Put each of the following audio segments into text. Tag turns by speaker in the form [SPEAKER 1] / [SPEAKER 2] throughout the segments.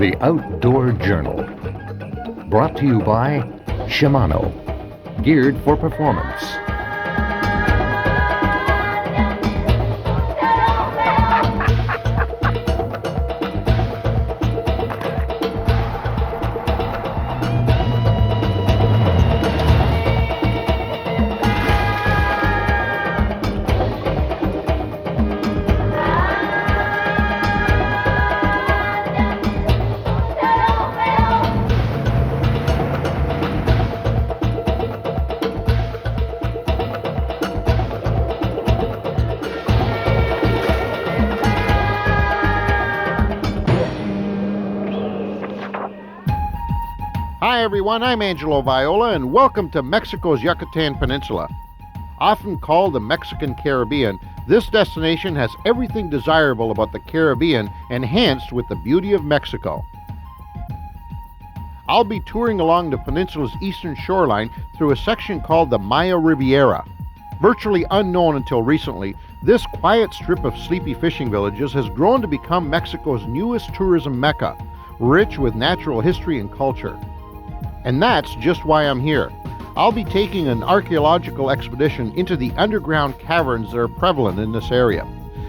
[SPEAKER 1] The Outdoor Journal. Brought to you by Shimano. Geared for performance.
[SPEAKER 2] Hi everyone, I'm Angelo and welcome to Mexico's Yucatan Peninsula. Often called the Mexican Caribbean, this destination has everything desirable about the Caribbean enhanced with the beauty of Mexico. I'll be touring along the peninsula's eastern shoreline through a section called the Maya Riviera. Virtually unknown until recently, this quiet strip of sleepy fishing villages has grown to become Mexico's newest tourism mecca, rich with natural history and culture. And that's just why I'm here. I'll be taking an archaeological expedition into the underground caverns that are prevalent in this area.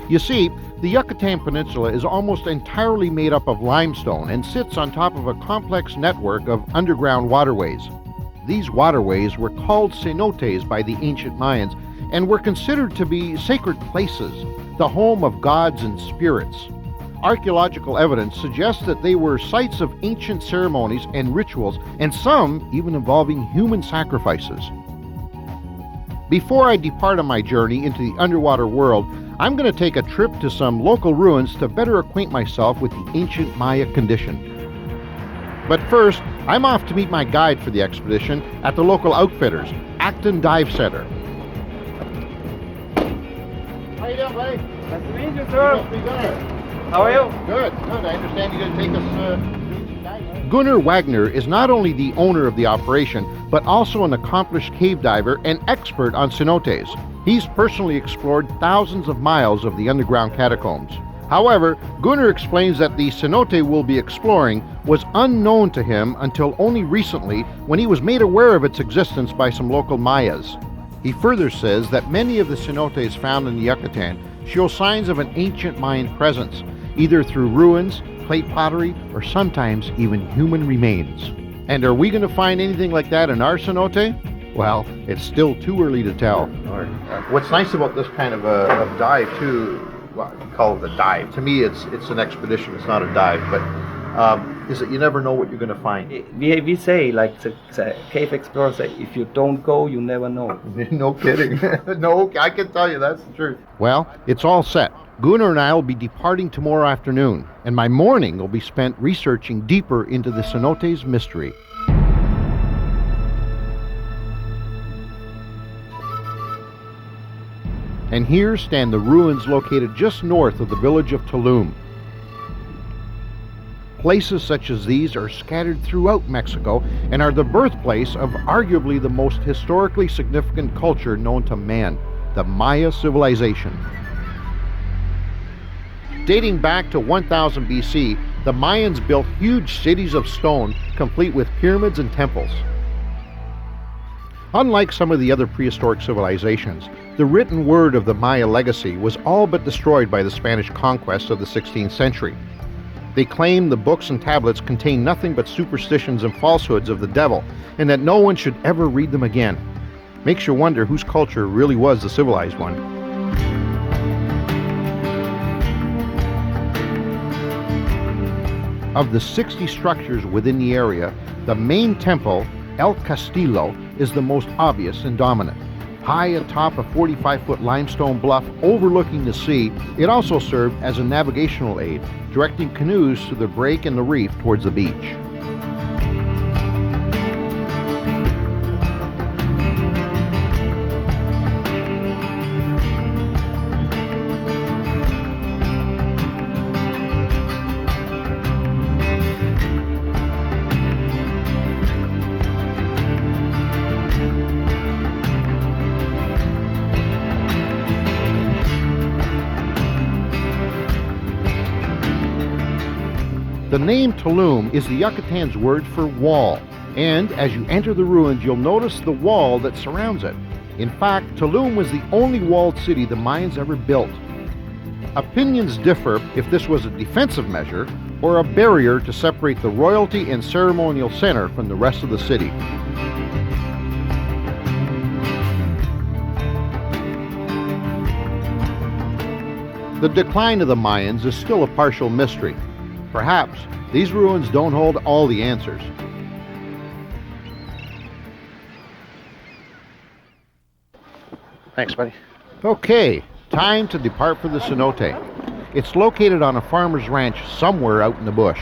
[SPEAKER 2] You see, the Yucatan Peninsula is almost entirely made up of limestone and sits on top of a complex network of underground waterways. These waterways were called cenotes by the ancient Mayans and were considered to be sacred places, the home of gods and spirits. Archaeological evidence suggests that they were sites of ancient ceremonies and rituals, and some even involving human sacrifices. Before I depart on my journey into the underwater world, I'm going to take a trip to some local ruins to better acquaint myself with the ancient Maya condition. But first, I'm off to meet my guide for the expedition at the local outfitters, Acton Dive Center. How you doing, buddy?
[SPEAKER 3] Nice to meet you, sir.
[SPEAKER 2] Must be Gunnar.
[SPEAKER 3] How are you?
[SPEAKER 2] Good. I understand you're going to take us... Gunnar Wagner is not only the owner of the operation, but also an accomplished cave diver and expert on cenotes. He's personally explored thousands of miles of the underground catacombs. However, Gunnar explains that the cenote we'll be exploring was unknown to him until only recently, when he was made aware of its existence by some local Mayas. He further says that many of the cenotes found in the Yucatan show signs of an ancient Mayan presence, either through ruins, plate pottery, or sometimes even human remains. And are we going to find anything like that in our cenote? Well, it's still too early to tell. What's nice about this kind of a dive too, well, you call it a dive. To me, it's an expedition. It's not a dive, but is that you never know what you're going to find.
[SPEAKER 3] We say, like the cave explorers say, if you don't go, you never know.
[SPEAKER 2] No kidding. No, I can tell you that's the truth. Well, it's all set. Gunnar and I will be departing tomorrow afternoon, and my morning will be spent researching deeper into the cenote's mystery. And here stand the ruins located just north of the village of Tulum. Places such as these are scattered throughout Mexico and are the birthplace of arguably the most historically significant culture known to man, the Maya civilization. Dating back to 1000 BC, the Mayans built huge cities of stone, complete with pyramids and temples. Unlike some of the other prehistoric civilizations, the written word of the Maya legacy was all but destroyed by the Spanish conquest of the 16th century. They claimed the books and tablets contained nothing but superstitions and falsehoods of the devil, and that no one should ever read them again. Makes you wonder whose culture really was the civilized one. Of the 60 structures within the area, the main temple, El Castillo, is the most obvious and dominant. High atop a 45-foot limestone bluff overlooking the sea, it also served as a navigational aid, directing canoes to the break in the reef towards the beach. The name Tulum is the Yucatan's word for wall, and as you enter the ruins, you'll notice the wall that surrounds it. In fact, Tulum was the only walled city the Mayans ever built. Opinions differ if this was a defensive measure or a barrier to separate the royalty and ceremonial center from the rest of the city. The decline of the Mayans is still a partial mystery. Perhaps these ruins don't hold all the answers.
[SPEAKER 4] Thanks, buddy.
[SPEAKER 2] Okay, time to depart for the cenote. It's located on a farmer's ranch somewhere out in the bush.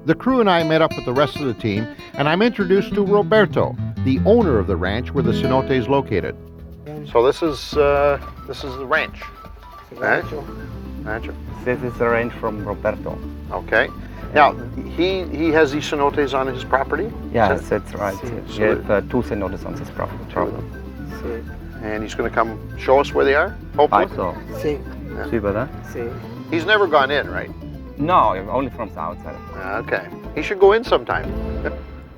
[SPEAKER 2] The crew and I met up with the rest of the team, and I'm introduced to Roberto, the owner of the ranch where the cenote is located. So this is the ranch.
[SPEAKER 3] Rancho.
[SPEAKER 2] Rancho.
[SPEAKER 3] This is the range from Roberto.
[SPEAKER 2] Okay. Now he has these cenotes on his property.
[SPEAKER 3] Yes, that's right. We have two cenotes on this property.
[SPEAKER 2] And he's going to come show us where they are. Hopefully.
[SPEAKER 3] So.
[SPEAKER 5] Sí,
[SPEAKER 3] See that?
[SPEAKER 5] sí.
[SPEAKER 2] He's never gone in, right?
[SPEAKER 3] No, only from the outside.
[SPEAKER 2] Okay. He should go in sometime.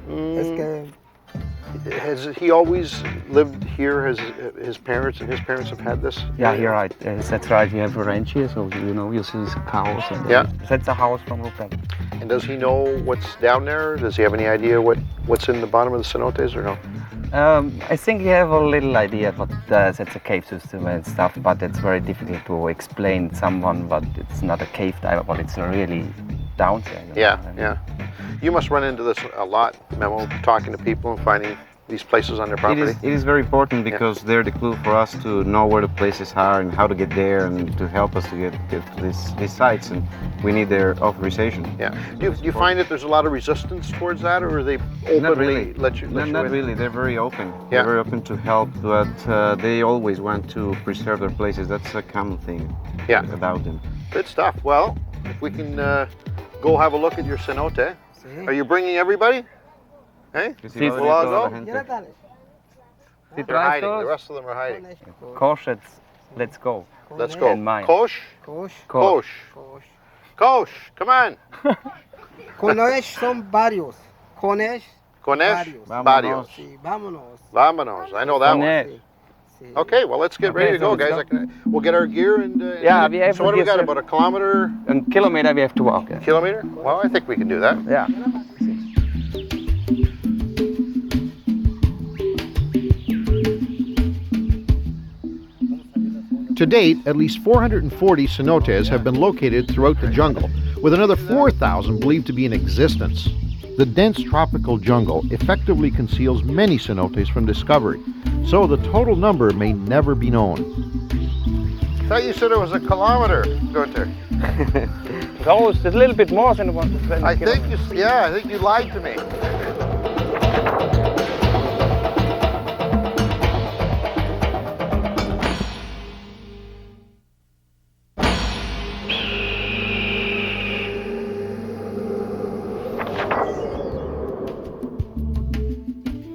[SPEAKER 5] Es que
[SPEAKER 2] Has he always lived here? Has his parents and his parents have had this?
[SPEAKER 3] Yeah, you're right. Yes, that's right. We have a ranch here, so you see the cows. And
[SPEAKER 2] Yeah.
[SPEAKER 3] That's the house from Roberto.
[SPEAKER 2] And does he know what's down there? Does he have any idea what's in the bottom of the cenotes or no?
[SPEAKER 3] I think you have a little idea, but that's a cave system and stuff. But it's very difficult to explain someone. But it's not a cave diver, but it's really down there.
[SPEAKER 2] Yeah. You must run into this a lot, Memo, talking to people and finding these places on their property.
[SPEAKER 4] It is very important because they're the clue for us to know where the places are and how to get there and to help us to get to these sites, and we need their authorization.
[SPEAKER 2] Yeah. Do you find that there's a lot of resistance towards that, or are they openly
[SPEAKER 4] Not really.
[SPEAKER 2] let you
[SPEAKER 4] Not
[SPEAKER 2] in?
[SPEAKER 4] really. They're very open.
[SPEAKER 2] Yeah.
[SPEAKER 4] They're very open to help, but they always want to preserve their places. That's a common thing about them.
[SPEAKER 2] Good stuff. Well, if we can go have a look at your cenote. Are you bringing everybody? Hey?
[SPEAKER 3] Sí,
[SPEAKER 2] We'll all go?
[SPEAKER 5] ya dale.
[SPEAKER 2] They're hiding. The rest of them are hiding.
[SPEAKER 3] Kosh, let's go.
[SPEAKER 2] Let's go.
[SPEAKER 3] And mine.
[SPEAKER 2] Kosh?
[SPEAKER 5] Kosh,
[SPEAKER 2] Kosh.
[SPEAKER 5] kosh.
[SPEAKER 2] Kosh, come on.
[SPEAKER 5] Konesh son varios. Konesh,
[SPEAKER 2] Konesh?
[SPEAKER 5] Varios.
[SPEAKER 2] Varios.
[SPEAKER 5] sí, vámonos.
[SPEAKER 2] Vámonos. I know that one.
[SPEAKER 3] Konesh.
[SPEAKER 5] Sí.
[SPEAKER 2] Okay, well, let's get ready to go, guys. We'll get our gear and...
[SPEAKER 3] Yeah, we have
[SPEAKER 2] so what do we
[SPEAKER 3] to
[SPEAKER 2] got,
[SPEAKER 3] get-
[SPEAKER 2] about a kilometer?
[SPEAKER 3] A kilometer we have to walk. Yeah.
[SPEAKER 2] Kilometer? Well, I think we can do that.
[SPEAKER 3] Yeah.
[SPEAKER 2] To date, at least 440 cenotes have been located throughout the jungle, with another 4,000 believed to be in existence. The dense tropical jungle effectively conceals many cenotes from discovery, so the total number may never be known. I thought you said it was a kilometer, Gunter.
[SPEAKER 3] No, it's a little bit more than one.
[SPEAKER 2] I think you lied to me.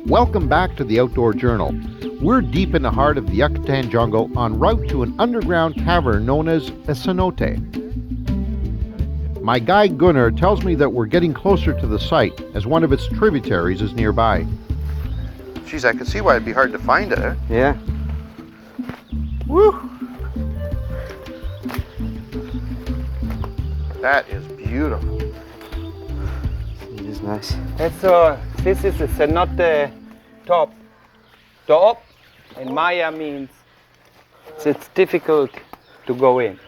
[SPEAKER 2] Welcome back to the Outdoor Journal. We're deep in the heart of the Yucatan jungle en route to an underground cavern known as a cenote. My guide Gunnar tells me that we're getting closer to the site as one of its tributaries is nearby. Geez, I can see why it'd be hard to find it, eh?
[SPEAKER 4] Yeah.
[SPEAKER 2] Woo! That is beautiful.
[SPEAKER 4] It is nice.
[SPEAKER 3] This is a cenote top. Top in Maya means it's difficult to go in.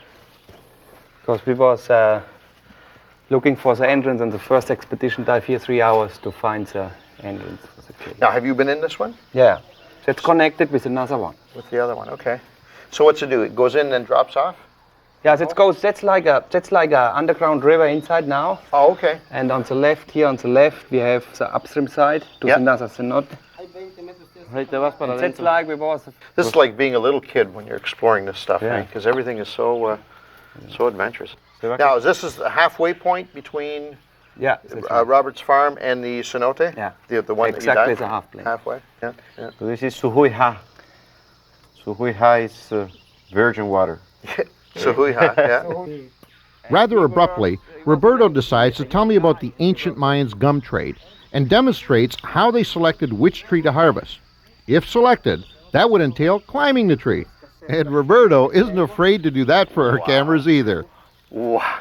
[SPEAKER 3] Because we was looking for the entrance on the first expedition dive here 3 hours to find the entrance for the cave.
[SPEAKER 2] Now, have you been in this one?
[SPEAKER 3] Yeah. So it's connected with another one.
[SPEAKER 2] With the other one, okay. So what's it do? It goes in and then drops off?
[SPEAKER 3] Yeah, that's like a underground river inside now.
[SPEAKER 2] Oh, okay.
[SPEAKER 3] And on the left, here on the left, we have the upstream side to
[SPEAKER 2] Yeah.
[SPEAKER 3] another cenote.
[SPEAKER 4] Ahí te vas para
[SPEAKER 3] And it's
[SPEAKER 4] adentro.
[SPEAKER 3] like we was.
[SPEAKER 2] This is like being a little kid when you're exploring this stuff,
[SPEAKER 3] Yeah.
[SPEAKER 2] because everything is so adventurous.
[SPEAKER 4] Se va
[SPEAKER 2] Now, is this the halfway point between
[SPEAKER 3] Yeah. that's right.
[SPEAKER 2] Robert's farm and the cenote?
[SPEAKER 3] Yeah.
[SPEAKER 2] The one
[SPEAKER 3] Exactly
[SPEAKER 2] that you
[SPEAKER 3] the
[SPEAKER 2] dive?
[SPEAKER 3] half plane.
[SPEAKER 2] Halfway, yeah.
[SPEAKER 4] So this is Suhuiha. Suhuiha is virgin water.
[SPEAKER 2] Suhuiha, yeah. Rather abruptly, Roberto decides to tell me about the ancient Mayans' gum trade and demonstrates how they selected which tree to harvest. If selected, that would entail climbing the tree. And Roberto isn't afraid to do that for our cameras either.
[SPEAKER 4] Wow.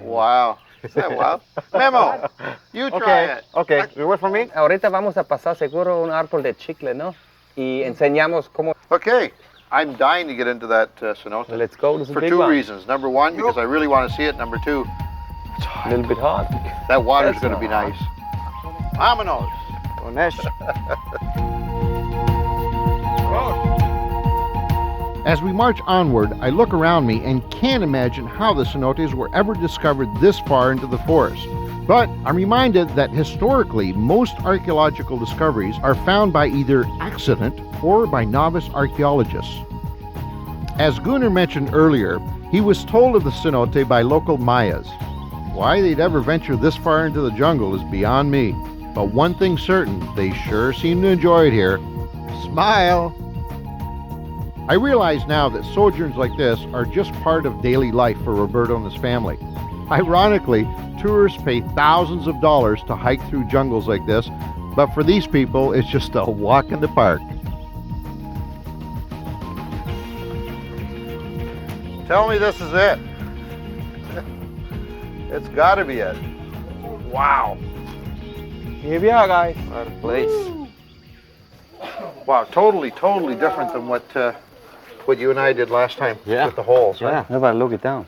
[SPEAKER 4] Wow. Is that wild? Memo, you try it.
[SPEAKER 3] Okay.
[SPEAKER 4] You work for me?
[SPEAKER 3] Ahorita vamos a pasar seguro un árbol de chicle, ¿no? Y enseñamos cómo.
[SPEAKER 2] Okay, I'm dying to get into that cenote.
[SPEAKER 3] Let's go. This is a
[SPEAKER 2] For
[SPEAKER 3] big
[SPEAKER 2] two
[SPEAKER 3] one.
[SPEAKER 2] reasons. Number one, because I really want to see it. Number two,
[SPEAKER 3] A little bit hard.
[SPEAKER 2] that water's
[SPEAKER 3] That's
[SPEAKER 2] going to be
[SPEAKER 3] not
[SPEAKER 2] nice. Vámonos. As we march onward, I look around me and can't imagine how the cenotes were ever discovered this far into the forest. But I'm reminded that historically, most archaeological discoveries are found by either accident or by novice archaeologists. As Gunnar mentioned earlier, he was told of the cenote by local Mayas. Why they'd ever venture this far into the jungle is beyond me. But one thing's certain, they sure seem to enjoy it here. Smile! I realize now that sojourns like this are just part of daily life for Roberto and his family. Ironically, tourists pay thousands of dollars to hike through jungles like this, but for these people, it's just a walk in the park. Tell me this is it. It's gotta be it. Wow.
[SPEAKER 3] Here we are, guys.
[SPEAKER 4] What a place.
[SPEAKER 2] Wow, totally different than what you and I did last time with the holes.
[SPEAKER 4] Yeah.
[SPEAKER 3] How about look it down?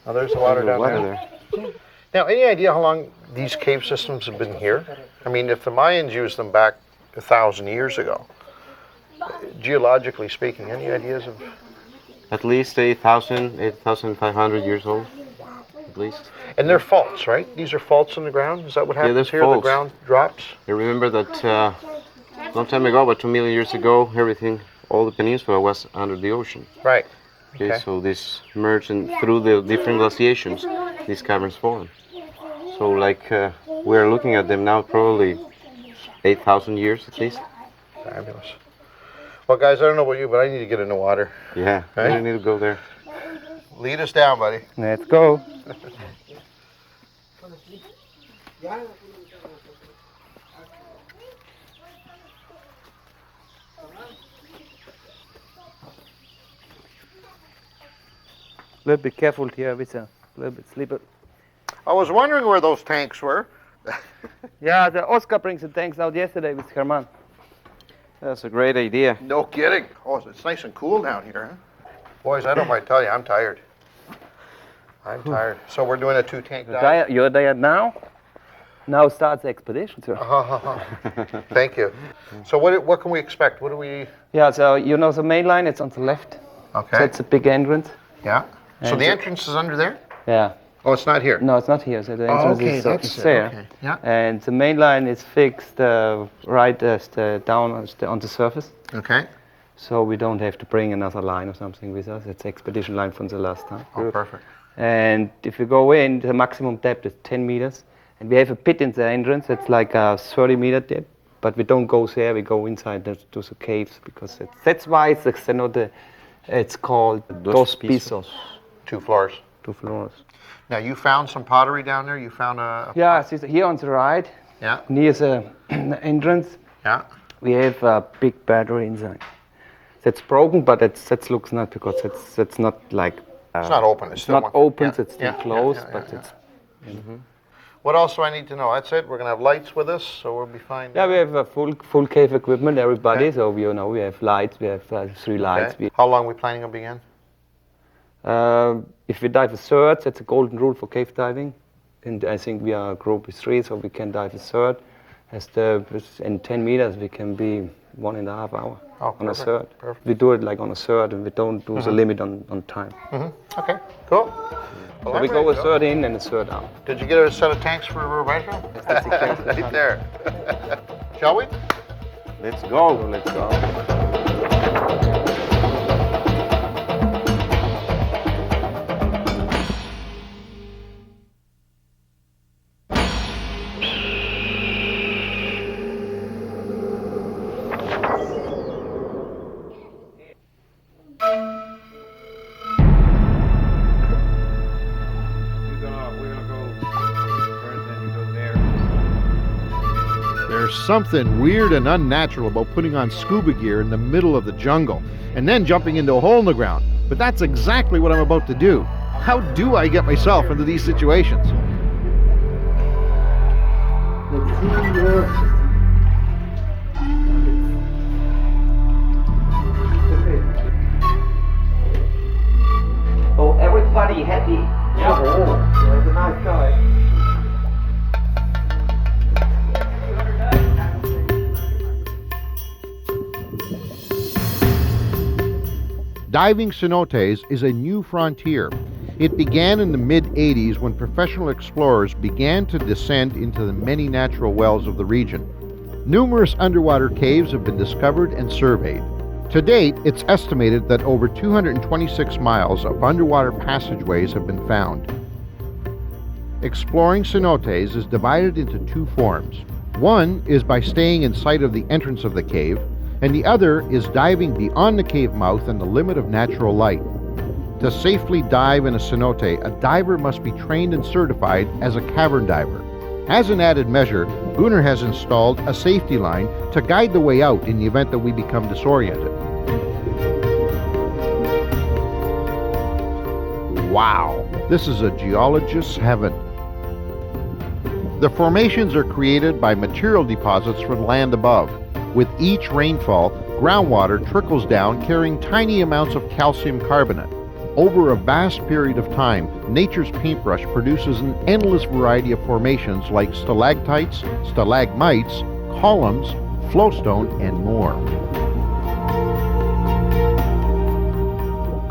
[SPEAKER 2] Oh, there's the water down
[SPEAKER 4] Water
[SPEAKER 2] there.
[SPEAKER 4] there.
[SPEAKER 2] Now, any idea how long these cave systems have been here? I mean, if the Mayans used them back 1,000 years ago, geologically speaking, any ideas of?
[SPEAKER 4] At least 8,500 years old. At least.
[SPEAKER 2] And they're faults, right? These are faults in the ground? Is that what happens
[SPEAKER 4] there's
[SPEAKER 2] here? The
[SPEAKER 4] faults.
[SPEAKER 2] ground drops?
[SPEAKER 4] I remember that long time ago, about 2 million years ago, everything, all the peninsula was under the ocean.
[SPEAKER 2] Right.
[SPEAKER 4] Okay,
[SPEAKER 2] Okay.
[SPEAKER 4] so this merged and through the different glaciations, these caverns formed. So like we're looking at them now, probably 8,000 years at least.
[SPEAKER 2] Fabulous. Well, guys, I don't know about you, but I need to get in the water.
[SPEAKER 4] Yeah,
[SPEAKER 2] Right.
[SPEAKER 4] you need to go there.
[SPEAKER 2] Lead us down, buddy.
[SPEAKER 3] Let's go. A little bit careful here with a little bit slippery.
[SPEAKER 2] I was wondering where those tanks were.
[SPEAKER 3] Yeah, the Oscar brings the tanks out yesterday with Herman.
[SPEAKER 4] That's a great idea.
[SPEAKER 2] No kidding. Oh, it's nice and cool down here, huh? Boys, I don't mind telling you, I'm tired. I'm tired. So we're doing a 2-tank dive.
[SPEAKER 3] You're there now? Now starts the expedition, sir.
[SPEAKER 2] Thank you. So what can we expect? What do we?
[SPEAKER 3] Yeah, so you know the main line, it's on the left.
[SPEAKER 2] Okay.
[SPEAKER 3] So it's a big entrance.
[SPEAKER 2] Yeah. So
[SPEAKER 3] And
[SPEAKER 2] the
[SPEAKER 3] so-
[SPEAKER 2] entrance is under there?
[SPEAKER 3] Yeah.
[SPEAKER 2] Oh, it's not here.
[SPEAKER 3] No, it's not here. So the
[SPEAKER 2] Oh,
[SPEAKER 3] entrance
[SPEAKER 2] okay,
[SPEAKER 3] is
[SPEAKER 2] that's it.
[SPEAKER 3] there.
[SPEAKER 2] Okay. Yeah.
[SPEAKER 3] And the main line is fixed right as down on the surface.
[SPEAKER 2] Okay.
[SPEAKER 3] So we don't have to bring another line or something with us. It's expedition line from the last time.
[SPEAKER 2] Oh, perfect.
[SPEAKER 3] And if you go in, the maximum depth is 10 meters. And we have a pit in the entrance. It's like a 30-meter depth. But we don't go there. We go inside to the caves because that's why it's called Dos Pisos.
[SPEAKER 2] 2 floors.
[SPEAKER 3] 2 floors.
[SPEAKER 2] Now you found some pottery down there. You found a.
[SPEAKER 3] Yeah, so here on the right,
[SPEAKER 2] Yeah.
[SPEAKER 3] near the entrance,
[SPEAKER 2] Yeah.
[SPEAKER 3] we have a big battery inside. That's broken, but that looks not because it's not like.
[SPEAKER 2] It's not open. It's still
[SPEAKER 3] not open.
[SPEAKER 2] Yeah.
[SPEAKER 3] It's still
[SPEAKER 2] Yeah,
[SPEAKER 3] closed,
[SPEAKER 2] yeah,
[SPEAKER 3] but
[SPEAKER 2] yeah,
[SPEAKER 3] it's.
[SPEAKER 2] What else do I need to know? That's it. We're gonna have lights with us, so we'll be fine.
[SPEAKER 3] Yeah, we have a full cave equipment, everybody.
[SPEAKER 2] Okay.
[SPEAKER 3] So we have lights. We have 3 lights.
[SPEAKER 2] Okay. How long are we planning on being in?
[SPEAKER 3] If we dive a third, that's a golden rule for cave diving. And I think we are a group of 3, so we can dive a third. In 10 meters, we can be 1.5 hours
[SPEAKER 2] Oh,
[SPEAKER 3] on a
[SPEAKER 2] perfect,
[SPEAKER 3] third.
[SPEAKER 2] perfect.
[SPEAKER 3] We do it like on a third, and we don't do the limit on time.
[SPEAKER 2] Okay. Cool. Well,
[SPEAKER 3] So
[SPEAKER 2] I'm
[SPEAKER 3] we go
[SPEAKER 2] ready
[SPEAKER 3] a
[SPEAKER 2] to
[SPEAKER 3] third in and a third out.
[SPEAKER 2] Did you get a set of tanks for Roberto? Right there. Shall we?
[SPEAKER 4] Let's go.
[SPEAKER 3] So let's go.
[SPEAKER 2] There's something weird and unnatural about putting on scuba gear in the middle of the jungle and then jumping into a hole in the ground. But that's exactly what I'm about to do. How do I get myself into these situations?
[SPEAKER 6] So everybody happy? Yeah. Oh, he's a nice guy.
[SPEAKER 2] Diving cenotes is a new frontier. It began in the mid-'80s when professional explorers began to descend into the many natural wells of the region. Numerous underwater caves have been discovered and surveyed. To date, it's estimated that over 226 miles of underwater passageways have been found. Exploring cenotes is divided into two forms. One is by staying in sight of the entrance of the cave, and the other is diving beyond the cave mouth and the limit of natural light. To safely dive in a cenote, a diver must be trained and certified as a cavern diver. As an added measure, Gunnar has installed a safety line to guide the way out in the event that we become disoriented. Wow, this is a geologist's heaven. The formations are created by material deposits from land above. With each rainfall, groundwater trickles down carrying tiny amounts of calcium carbonate. Over a vast period of time, nature's paintbrush produces an endless variety of formations like stalactites, stalagmites, columns, flowstone, and more.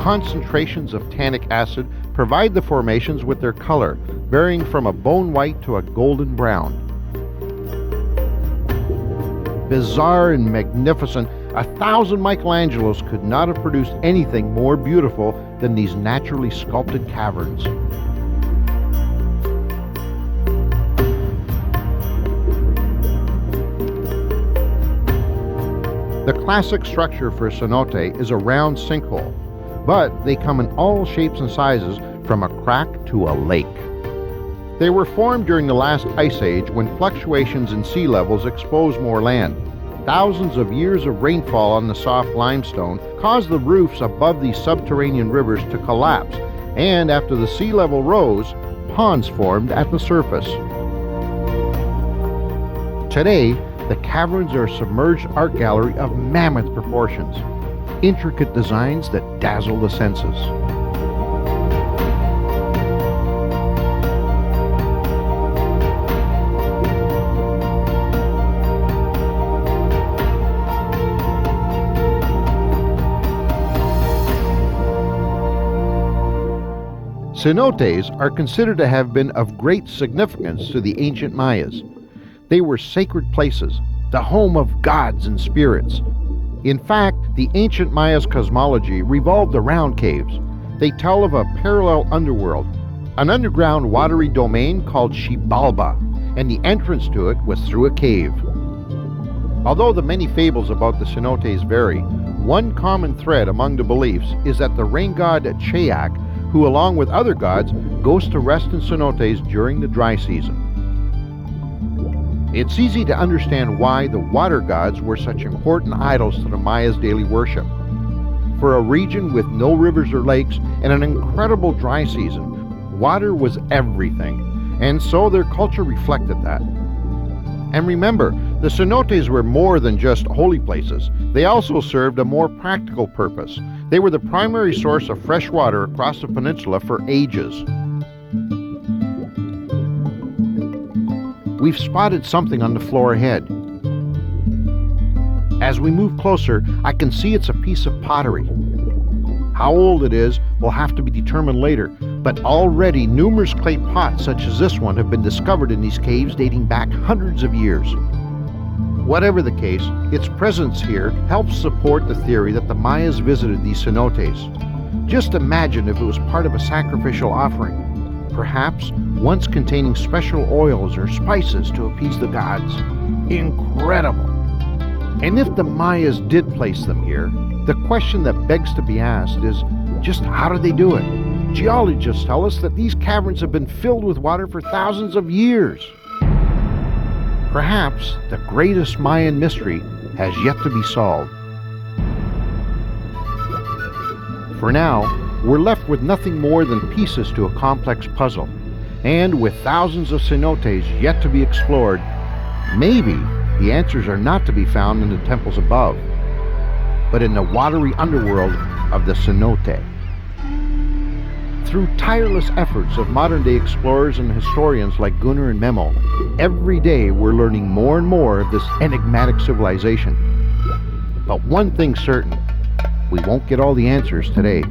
[SPEAKER 2] Concentrations of tannic acid provide the formations with their color, varying from a bone white to a golden brown. Bizarre and magnificent, 1,000 Michelangelos could not have produced anything more beautiful than these naturally sculpted caverns. The classic structure for a cenote is a round sinkhole, but they come in all shapes and sizes from a crack to a lake. They were formed during the last ice age when fluctuations in sea levels exposed more land. Thousands of years of rainfall on the soft limestone caused the roofs above these subterranean rivers to collapse, and after the sea level rose, ponds formed at the surface. Today, the caverns are a submerged art gallery of mammoth proportions, intricate designs that dazzle the senses. Cenotes are considered to have been of great significance to the ancient Mayas. They were sacred places, the home of gods and spirits. In fact, the ancient Maya's cosmology revolved around caves. They tell of a parallel underworld, an underground watery domain called Xibalba, and the entrance to it was through a cave. Although the many fables about the cenotes vary, one common thread among the beliefs is that the rain god Chayak, who along with other gods, goes to rest in cenotes during the dry season. It's easy to understand why the water gods were such important idols to the Mayas' daily worship. For a region with no rivers or lakes and an incredible dry season, water was everything, and so their culture reflected that. And remember, the cenotes were more than just holy places. They also served a more practical purpose. They were the primary source of fresh water across the peninsula for ages. We've spotted something on the floor ahead. As we move closer, I can see it's a piece of pottery. How old it is will have to be determined later, but already numerous clay pots such as this one have been discovered in these caves dating back hundreds of years. Whatever the case, its presence here helps support the theory that the Mayas visited these cenotes. Just imagine if it was part of a sacrificial offering, perhaps once containing special oils or spices to appease the gods. Incredible! And if the Mayas did place them here, the question that begs to be asked is, just how did they do it? Geologists tell us that these caverns have been filled with water for thousands of years. perhaps the greatest Mayan mystery has yet to be solved. For now, we're left with nothing more than pieces to a complex puzzle. And with thousands of cenotes yet to be explored, maybe the answers are not to be found in the temples above, but in the watery underworld of the cenote. Through tireless efforts of modern-day explorers and historians like Gunnar and Memo, every day we're learning more and more of this enigmatic civilization. But one thing's certain, we won't get all the answers today.